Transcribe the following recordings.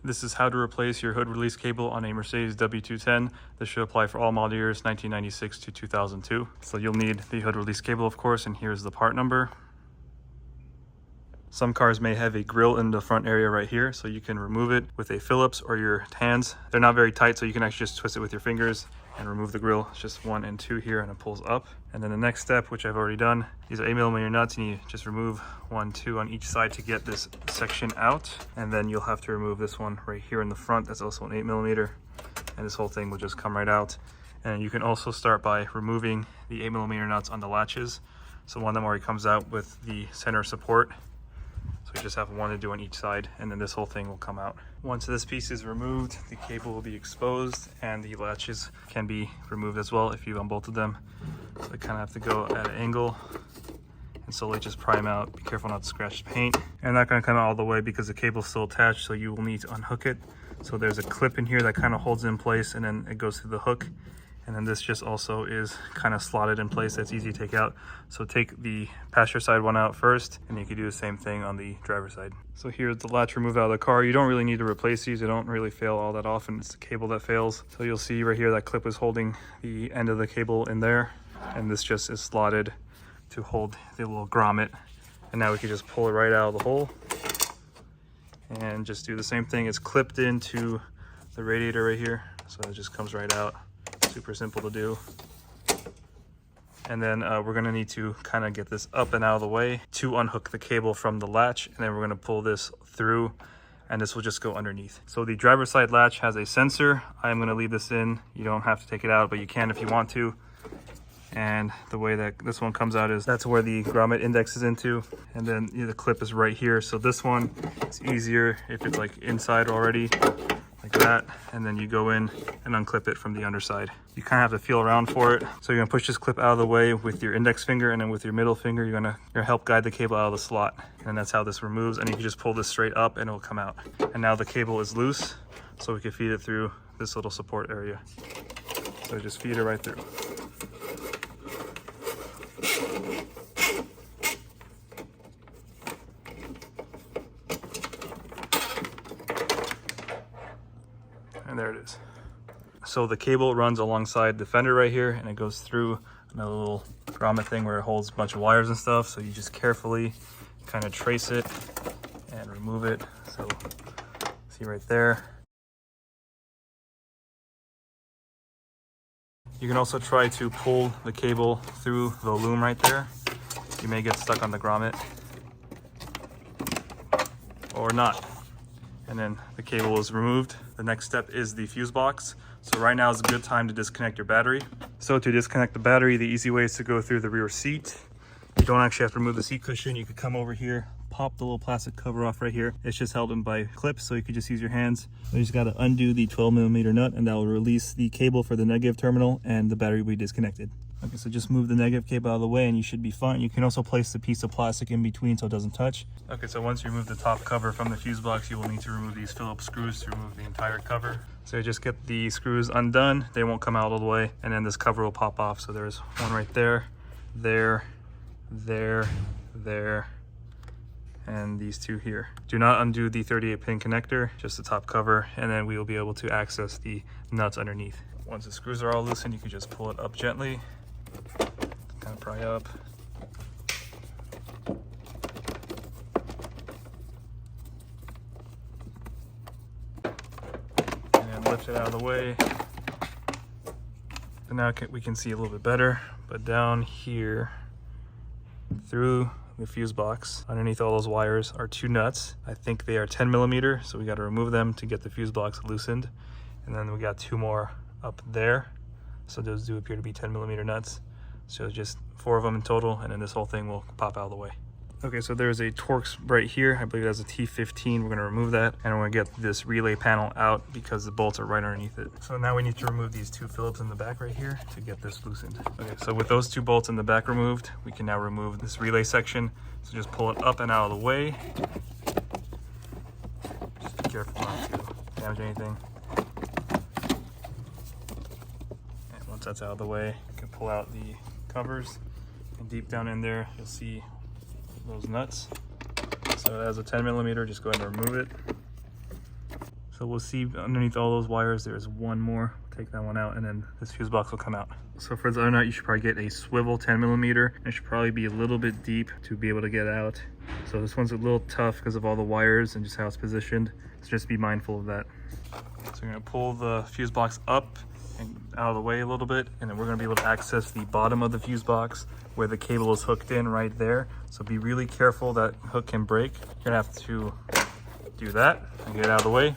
This is how to replace your hood release cable on a Mercedes W210. This should apply for all model years 1996 to 2002. So you'll need the hood release cable, of course, and here's the part number. Some cars may have a grill in the front area right here, so you can remove it with a Phillips or your hands. They're not very tight, so you can actually just twist it with your fingers and remove the grill. It's just 1 and 2 here, and it pulls up. And then the next step, which I've already done, these are 8mm nuts, and you just remove 1, 2 on each side to get this section out. And then you'll have to remove this one right here in the front. That's also an 8mm, and this whole thing will just come right out. And you can also start by removing the 8mm nuts on the latches. So one of them already comes out with the center support. So you just have 1 to do on each side, and then this whole thing will come out. Once this piece is removed, the cable will be exposed, and the latches can be removed as well if you unbolted them. So you kind of have to go at an angle and slowly just pry them out. Be careful not to scratch the paint. And not going to come out all the way because the cable's still attached, so you will need to unhook it. So there's a clip in here that kind of holds it in place, and then it goes through the hook. And then this just also is kind of slotted in place. That's easy to take out. So take the passenger side one out first, and you can do the same thing on the driver's side. So here's the latch removed out of the car. You don't really need to replace these. They don't really fail all that often. It's the cable that fails. So you'll see right here that clip is holding the end of the cable in there. And this just is slotted to hold the little grommet. And now we can just pull it right out of the hole. And just do the same thing. It's clipped into the radiator right here. So it just comes right out. Super simple to do. And then we're going to need to kind of get this up and out of the way to unhook the cable from the latch, and then we're going to pull this through, and this will just go underneath. So the driver's side latch has a sensor. I'm going to leave this in. You don't have to take it out, but you can if you want to. And the way that this one comes out is that's where the grommet index is into, and then the clip is right here. So this one is easier if it's like inside already, like that, and then you go in and unclip it from the underside. You kind of have to feel around for it. So you're gonna push this clip out of the way with your index finger, and then with your middle finger, you're gonna help guide the cable out of the slot. And that's how this removes, and you can just pull this straight up and it'll come out. And now the cable is loose, so we can feed it through this little support area. So just feed it right through. And there it is. So the cable runs alongside the fender right here, and it goes through another little grommet thing where it holds a bunch of wires and stuff. So you just carefully kind of trace it and remove it. So see right there. You can also try to pull the cable through the loom right there. You may get stuck on the grommet or not. And then the cable is removed. The next step is the fuse box. So right now is a good time to disconnect your battery. So to disconnect the battery, the easy way is to go through the rear seat. You don't actually have to remove the seat cushion. You could come over here, pop the little plastic cover off right here. It's just held in by clips, so you could just use your hands. You just got to undo the 12mm nut, and that will release the cable for the negative terminal, and the battery will be disconnected. Okay, so just move the negative cable out of the way and you should be fine. You can also place the piece of plastic in between so it doesn't touch. Okay, so once you remove the top cover from the fuse box, you will need to remove these Phillips screws to remove the entire cover. So you just get the screws undone. They won't come out all the way, and then this cover will pop off. So there's one right there, there, and these two here. Do not undo the 38-pin connector, just the top cover, and then we will be able to access the nuts underneath. Once the screws are all loosened, you can just pull it up gently, kind of pry up. And then lift it out of the way. And now we can see a little bit better, but down here through the fuse box, underneath all those wires are 2 nuts. I think they are 10mm, so we got to remove them to get the fuse box loosened. And then we got 2 more up there, so those do appear to be 10mm nuts. So just 4 of them in total, and then this whole thing will pop out of the way. Okay, so there's a Torx right here. I believe that's a T15. We're going to remove that, and we're going to get this relay panel out because the bolts are right underneath it. So now we need to remove these 2 Phillips in the back right here to get this loosened. Okay, so with those 2 bolts in the back removed, we can now remove this relay section. So just pull it up and out of the way. Just be careful not to damage anything. And once that's out of the way, you can pull out the covers, and deep down in there you'll see those nuts. So it has a 10mm, just go ahead and remove it. So we'll see underneath all those wires, there's one more. Take that one out and then this fuse box will come out. So for the other nut, you should probably get a swivel 10mm. It should probably be a little bit deep to be able to get out. So this one's a little tough because of all the wires and just how it's positioned. So just be mindful of that. So we're gonna pull the fuse box up and out of the way a little bit, and then we're gonna be able to access the bottom of the fuse box where the cable is hooked in right there. So be really careful, that hook can break. You're gonna have to do that and get it out of the way.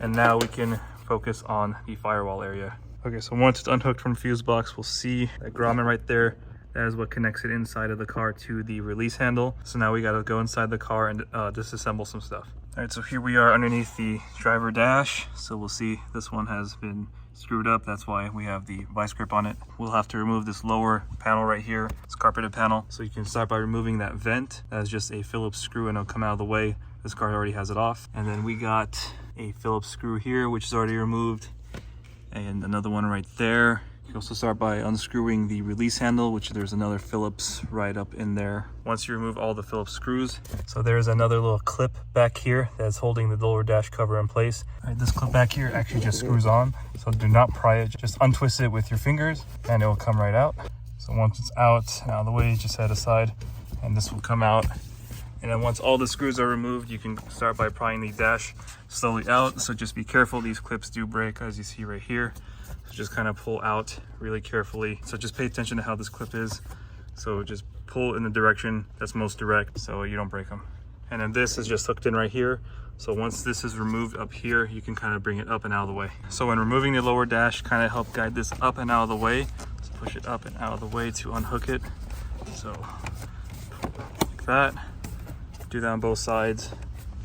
And now we can focus on the firewall area. Okay, so once it's unhooked from the fuse box, we'll see that grommet right there. That is what connects it inside of the car to the release handle. So now we gotta go inside the car and disassemble some stuff. All right, so here we are underneath the driver dash. So we'll see this one has been screwed up. That's why we have the vice grip on it. We'll have to remove this lower panel right here. It's carpeted panel. So you can start by removing that vent. That is just a Phillips screw and it'll come out of the way. This car already has it off. And then we got a Phillips screw here, which is already removed. And another one right there. You also start by unscrewing the release handle, which there's another Phillips right up in there. Once you remove all the Phillips screws, so there's another little clip back here that's holding the lower dash cover in place. All right, this clip back here actually just screws on, so do not pry it. Just untwist it with your fingers and it will come right out. So once it's out of the way, just set aside and this will come out. And then once all the screws are removed, you can start by prying the dash slowly out. So just be careful, these clips do break, as you see right here. So just kind of pull out really carefully. So just pay attention to how this clip is. So just pull in the direction that's most direct so you don't break them. And then this is just hooked in right here. So once this is removed up here, you can kind of bring it up and out of the way. So when removing the lower dash, kind of help guide this up and out of the way. So push it up and out of the way to unhook it. So like that. Do that on both sides.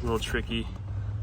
A little tricky.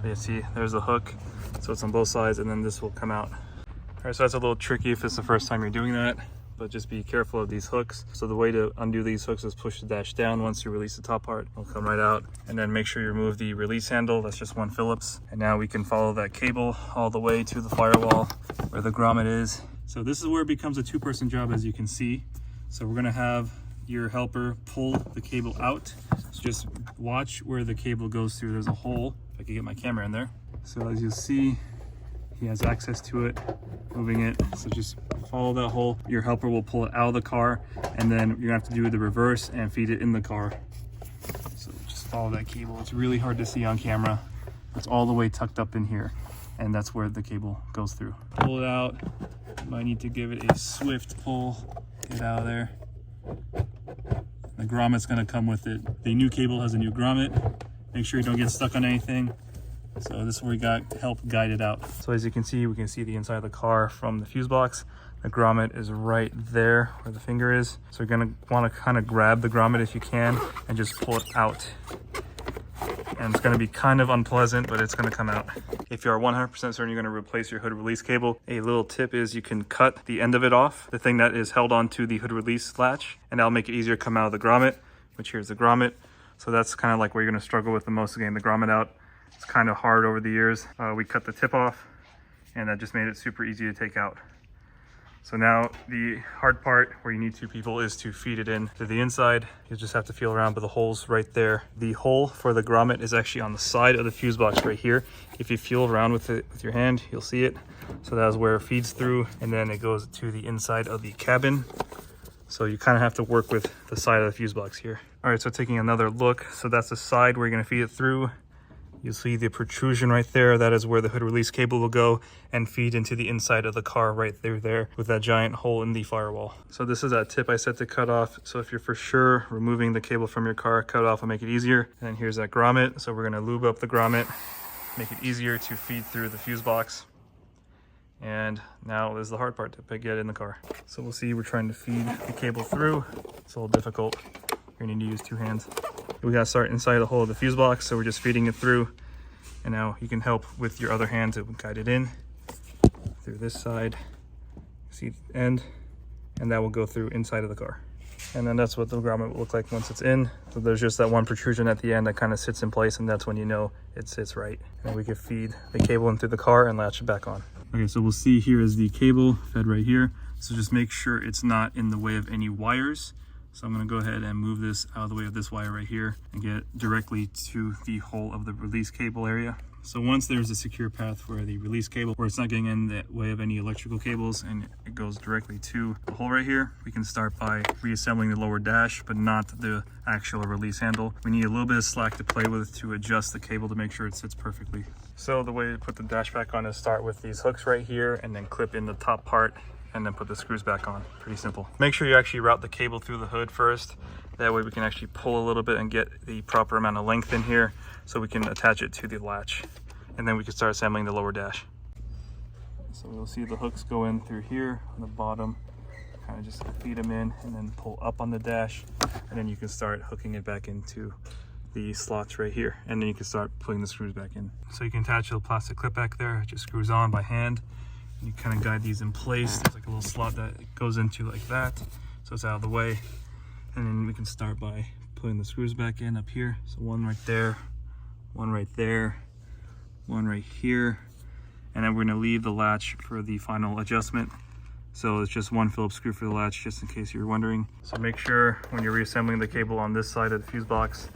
But you see, there's the hook. So it's on both sides and then this will come out. All right, so that's a little tricky if it's the first time you're doing that, but just be careful of these hooks. So the way to undo these hooks is push the dash down. Once you release the top part, it'll come right out. And then make sure you remove the release handle. That's just one Phillips. And now we can follow that cable all the way to the firewall where the grommet is. So this is where it becomes a two-person job, as you can see. So we're gonna have your helper pull the cable out. So just watch where the cable goes through. There's a hole, if I can get my camera in there. So as you'll see, he has access to it, moving it. So just follow that hole. Your helper will pull it out of the car, and then you're gonna have to do the reverse and feed it in the car. So just follow that cable. It's really hard to see on camera. It's all the way tucked up in here, and that's where the cable goes through. Pull it out. You might need to give it a swift pull. Get out of there. The grommet's gonna come with it. The new cable has a new grommet. Make sure you don't get stuck on anything. So this is where we got help guide it out. So as you can see, we can see the inside of the car from the fuse box. The grommet is right there where the finger is. So you're gonna wanna kind of grab the grommet if you can and just pull it out. And it's gonna be kind of unpleasant, but it's gonna come out. If you are 100% certain you're gonna replace your hood release cable, a little tip is you can cut the end of it off, the thing that is held onto the hood release latch, and that'll make it easier to come out of the grommet, which here's the grommet. So that's kind of like where you're gonna struggle with the most, getting the grommet out. It's kind of hard over the years. We cut the tip off and that just made it super easy to take out. So now the hard part where you need two people is to feed it in to the inside. You just have to feel around, but the hole's right there. The hole for the grommet is actually on the side of the fuse box right here. If you feel around with it with your hand, you'll see it. So that is where it feeds through, and then it goes to the inside of the cabin. So you kind of have to work with the side of the fuse box here. All right, so taking another look. So that's the side where you're gonna feed it through. You'll see the protrusion right there. That is where the hood release cable will go and feed into the inside of the car right through there with that giant hole in the firewall. So this is that tip I said to cut off. So if you're for sure removing the cable from your car, cut it off will make it easier. And then here's that grommet. So we're gonna lube up the grommet, make it easier to feed through the fuse box. And now is the hard part to get in the car. So we'll see, we're trying to feed the cable through. It's a little difficult. You're gonna need to use two hands. We gotta start inside the hole of the fuse box, so we're just feeding it through. And now you can help with your other hand to guide it in through this side. See the end, and that will go through inside of the car. And then that's what the grommet will look like once it's in. So there's just that one protrusion at the end that kind of sits in place, and that's when you know it sits right. And we can feed the cable in through the car and latch it back on. Okay, so we'll see here is the cable fed right here. So just make sure it's not in the way of any wires. So I'm gonna go ahead and move this out of the way of this wire right here and get directly to the hole of the release cable area. So once there's a secure path for the release cable where it's not getting in the way of any electrical cables and it goes directly to the hole right here, we can start by reassembling the lower dash, but not the actual release handle. We need a little bit of slack to play with to adjust the cable to make sure it sits perfectly. So the way to put the dash back on is start with these hooks right here and then clip in the top part and then put the screws back on. Pretty simple. Make sure you actually route the cable through the hood first. That way we can actually pull a little bit and get the proper amount of length in here so we can attach it to the latch. And then we can start assembling the lower dash. So we'll see the hooks go in through here on the bottom, kind of just feed them in and then pull up on the dash. And then you can start hooking it back into the slots right here. And then you can start putting the screws back in. So you can attach a little plastic clip back there, it just screws on by hand. And you kind of guide these in place. There's like a little slot that it goes into like that. So it's out of the way. And then we can start by putting the screws back in up here. So one right there, one right there, one right here. And then we're gonna leave the latch for the final adjustment. So it's just one Phillips screw for the latch, just in case you're wondering. So make sure when you're reassembling the cable on this side of the fuse box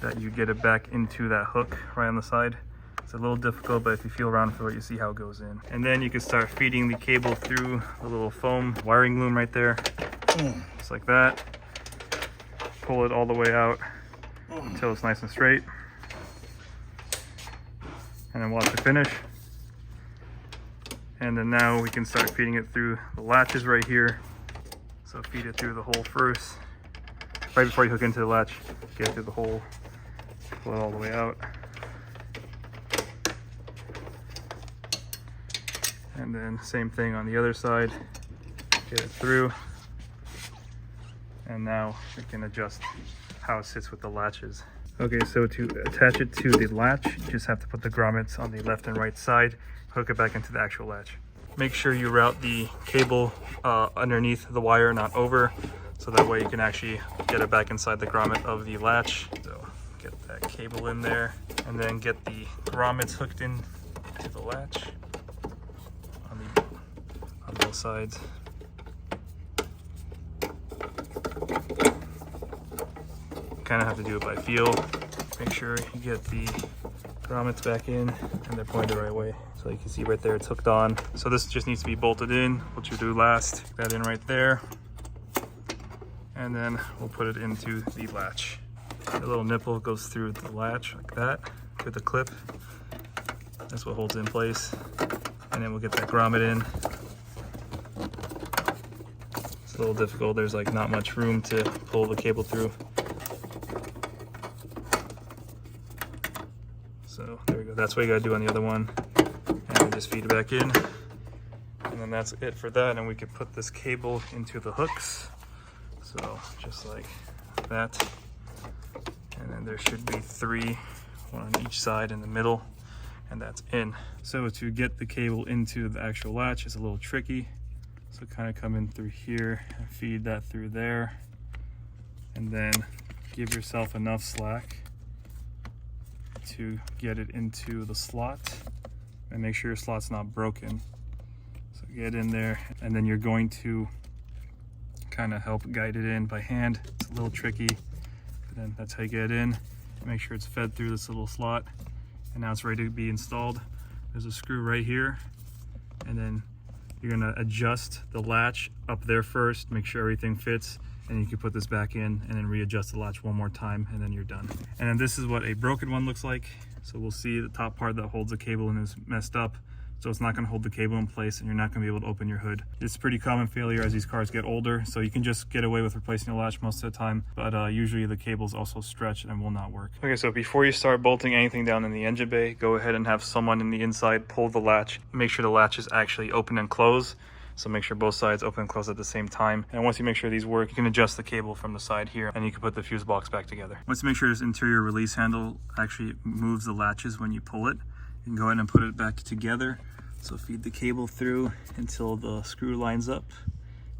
that you get it back into that hook right on the side. It's a little difficult, but if you feel around for it, you see how it goes in. And then you can start feeding the cable through the little foam wiring loom right there, just like that. Pull it all the way out until it's nice and straight. And then watch it finish. And then now we can start feeding it through the latches right here. So feed it through the hole first. Right before you hook into the latch, get it through the hole, pull it all the way out. And then same thing on the other side, get it through. And now we can adjust how it sits with the latches. Okay, so to attach it to the latch, you just have to put the grommets on the left and right side, hook it back into the actual latch. Make sure you route the cable underneath the wire, not over, so that way you can actually get it back inside the grommet of the latch. So get that cable in there, and then get the grommets hooked in to the latch on both sides. Kind of have to do it by feel. Make sure you get the grommets back in and they're pointed the right way. So you can see right there it's hooked on. So this just needs to be bolted in, which you do last. Stick that in right there. And then we'll put it into the latch. The little nipple goes through the latch like that with the clip. That's what holds it in place. And then we'll get that grommet in. It's a little difficult. There's like not much room to pull the cable through. So there we go. That's what you gotta do on the other one. And then just feed it back in. And then that's it for that. And we can put this cable into the hooks. So just like that. And then there should be 3, one on each side in the middle. And that's in. So to get the cable into the actual latch is a little tricky. So kind of come in through here and feed that through there. And then give yourself enough slack to get it into the slot, and make sure your slot's not broken. So get in there, and then you're going to kind of help guide it in by hand. It's a little tricky, but then that's how you get it in. Make sure it's fed through this little slot, and now it's ready to be installed. There's a screw right here, and then you're gonna adjust the latch up there first, make sure everything fits, and you can put this back in and then readjust the latch one more time, and then you're done. And then this is what a broken one looks like. So we'll see the top part that holds the cable and is messed up. So it's not gonna hold the cable in place, and you're not gonna be able to open your hood. It's a pretty common failure as these cars get older, so you can just get away with replacing the latch most of the time, but usually the cables also stretch and will not work. Okay, so before you start bolting anything down in the engine bay, go ahead and have someone in the inside pull the latch. Make sure the latch is actually open and close. So make sure both sides open and close at the same time. And once you make sure these work, you can adjust the cable from the side here, and you can put the fuse box back together. Once you make sure this interior release handle actually moves the latches when you pull it, you can go ahead and put it back together. So feed the cable through until the screw lines up,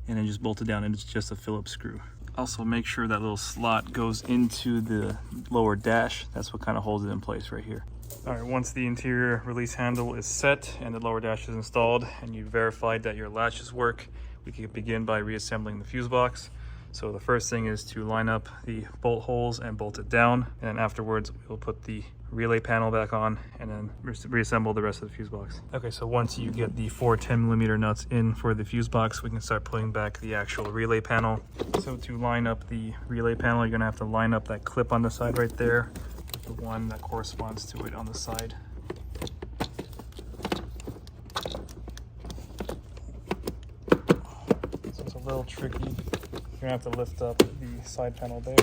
and then just bolt it down, and it's just a Phillips screw. Also make sure that little slot goes into the lower dash. That's what kind of holds it in place right here. All right, once the interior release handle is set and the lower dash is installed and you verified that your latches work, we can begin by reassembling the fuse box. So the first thing is to line up the bolt holes and bolt it down, and afterwards we'll put the relay panel back on, and then reassemble the rest of the fuse box. Okay, so once you get the 4 10mm nuts in for the fuse box, we can start pulling back the actual relay panel. So to line up the relay panel, you're gonna have to line up that clip on the side right there with the one that corresponds to it on the side. So it's a little tricky. You're gonna have to lift up the side panel there,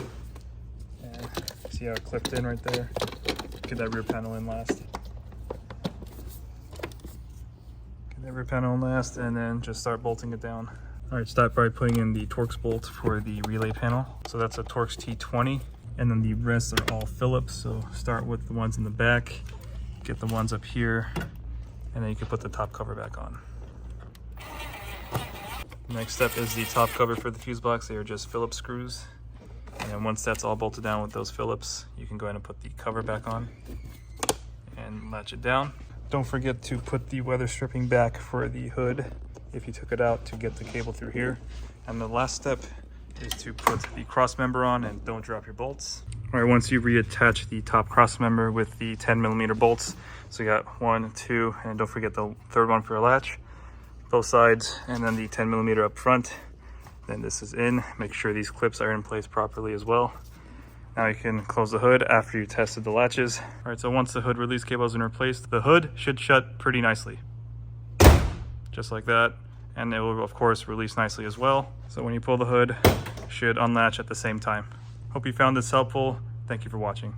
and see how it clipped in right there. Get that rear panel in last. Get that rear panel in last, and then just start bolting it down. All right, start by putting in the Torx bolt for the relay panel. So that's a Torx T20, and then the rest are all Phillips. So start with the ones in the back, get the ones up here, and then you can put the top cover back on. Next step is the top cover for the fuse box. They are just Phillips screws. And then once that's all bolted down with those Phillips, you can go ahead and put the cover back on and latch it down. Don't forget to put the weather stripping back for the hood if you took it out to get the cable through here. And the last step is to put the cross member on, and don't drop your bolts. All right, once you reattach the top cross member with the 10mm bolts, so you got 1, 2, and don't forget the third one for a latch, both sides, and then the 10mm up front. Then this is in. Make sure these clips are in place properly as well. Now you can close the hood after you tested the latches. All right, so once the hood release cable has been replaced, the hood should shut pretty nicely. Just like that. And it will, of course, release nicely as well. So when you pull the hood, it should unlatch at the same time. Hope you found this helpful. Thank you for watching.